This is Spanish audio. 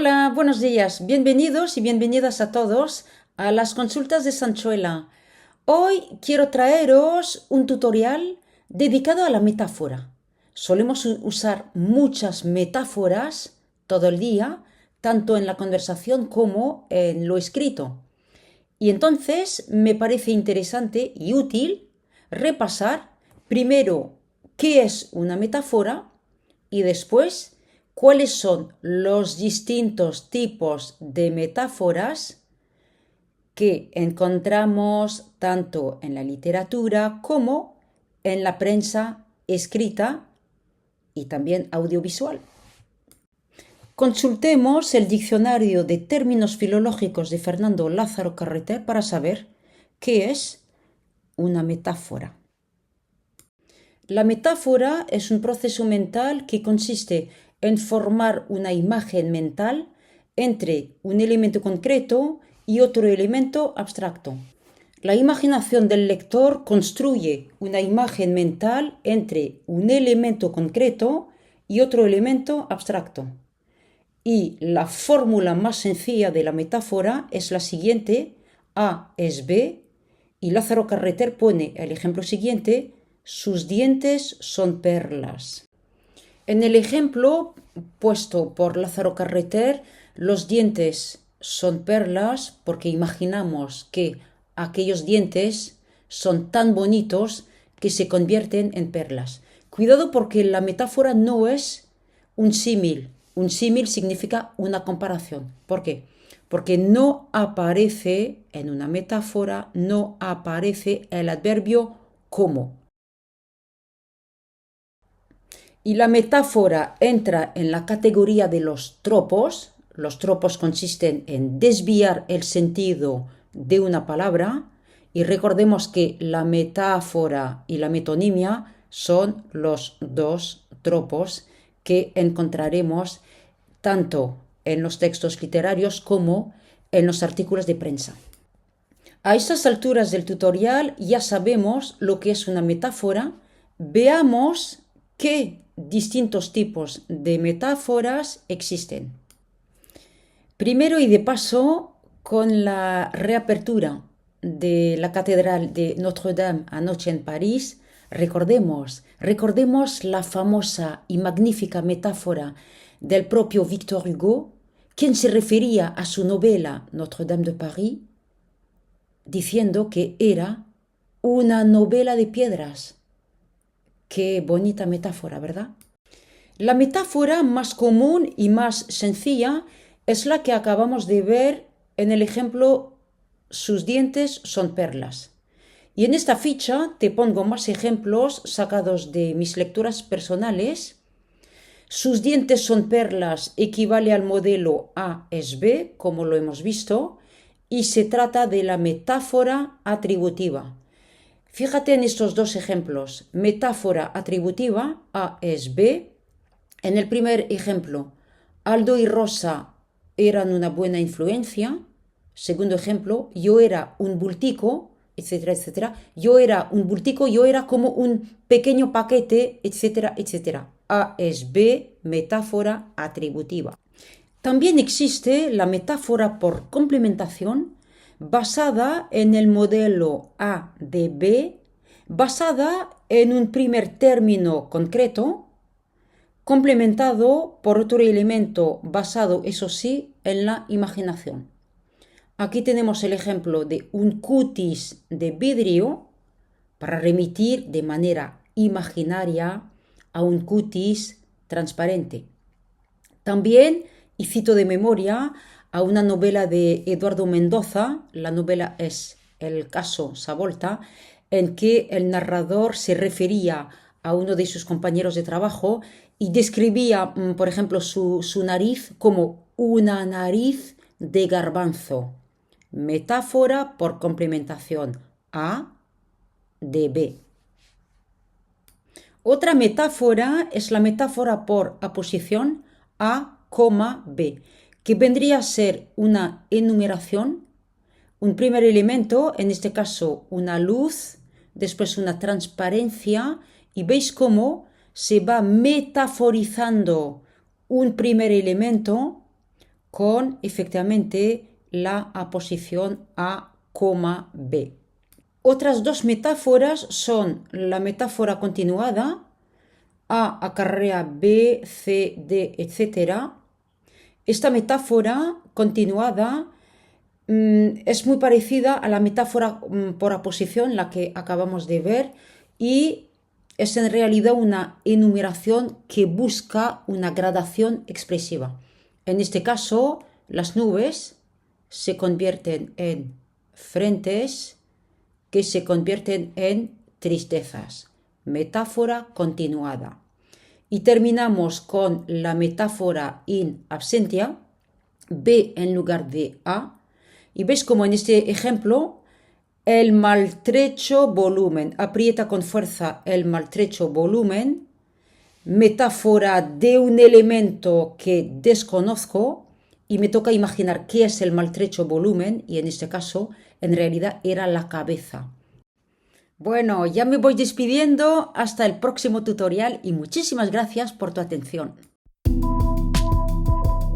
Hola, buenos días. Bienvenidos y bienvenidas a todos a las consultas de Sanchuela. Hoy quiero traeros un tutorial dedicado a la metáfora. Solemos usar muchas metáforas todo el día, tanto en la conversación como en lo escrito. Y entonces me parece interesante y útil repasar primero qué es una metáfora y después cuáles son los distintos tipos de metáforas que encontramos tanto en la literatura como en la prensa escrita y también audiovisual. Consultemos el diccionario de términos filológicos de Fernando Lázaro Carreter para saber qué es una metáfora. La metáfora es un proceso mental que consiste en formar una imagen mental entre un elemento concreto y otro elemento abstracto. La imaginación del lector construye una imagen mental entre un elemento concreto y otro elemento abstracto. Y la fórmula más sencilla de la metáfora es la siguiente: A es B, y Lázaro Carreter pone el ejemplo siguiente: sus dientes son perlas. En el ejemplo puesto por Lázaro Carreter, los dientes son perlas porque imaginamos que aquellos dientes son tan bonitos que se convierten en perlas. Cuidado, porque la metáfora no es un símil. Un símil significa una comparación. ¿Por qué? Porque no aparece en una metáfora, no aparece el adverbio como. Y la metáfora entra en la categoría de los tropos. Los tropos consisten en desviar el sentido de una palabra. Y recordemos que la metáfora y la metonimia son los dos tropos que encontraremos tanto en los textos literarios como en los artículos de prensa. A estas alturas del tutorial ya sabemos lo que es una metáfora. Veamos qué distintos tipos de metáforas existen. Primero y de paso, con la reapertura de la Catedral de Notre-Dame anoche en París, recordemos la famosa y magnífica metáfora del propio Victor Hugo, quien se refería a su novela Notre-Dame de París, diciendo que era una novela de piedras. Qué bonita metáfora, ¿verdad? La metáfora más común y más sencilla es la que acabamos de ver en el ejemplo: sus dientes son perlas. Y en esta ficha te pongo más ejemplos sacados de mis lecturas personales. Sus dientes son perlas equivale al modelo A es B, como lo hemos visto, y se trata de la metáfora atributiva. Fíjate en estos dos ejemplos: metáfora atributiva, A es B. En el primer ejemplo, Aldo y Rosa eran una buena influencia. Segundo ejemplo, yo era un bultico, etcétera, etcétera. Yo era un bultico, yo era como un pequeño paquete, etcétera, etcétera. A es B, metáfora atributiva. También existe la metáfora por complementación, basada en el modelo A de B, basada en un primer término concreto, complementado por otro elemento basado, eso sí, en la imaginación. Aquí tenemos el ejemplo de un cutis de vidrio para remitir de manera imaginaria a un cutis transparente. También, y cito de memoria, a una novela de Eduardo Mendoza. La novela es El caso Savolta, en que el narrador se refería a uno de sus compañeros de trabajo y describía, por ejemplo, su nariz como una nariz de garbanzo. Metáfora por complementación, A de B. Otra metáfora es la metáfora por aposición, A, B, que vendría a ser una enumeración, un primer elemento, en este caso una luz, después una transparencia, y veis cómo se va metaforizando un primer elemento, con efectivamente la aposición A, B. Otras dos metáforas son la metáfora continuada, A acarrea B, C, D, etc. Esta metáfora continuada es muy parecida a la metáfora por aposición, la que acabamos de ver, y es en realidad una enumeración que busca una gradación expresiva. En este caso, las nubes se convierten en frentes que se convierten en tristezas. Metáfora continuada. Y terminamos con la metáfora in absentia, B en lugar de A. Y ves como en este ejemplo el maltrecho volumen, aprieta con fuerza el maltrecho volumen, metáfora de un elemento que desconozco y me toca imaginar qué es el maltrecho volumen y en este caso en realidad era la cabeza. Bueno, ya me voy despidiendo hasta el próximo tutorial y muchísimas gracias por tu atención.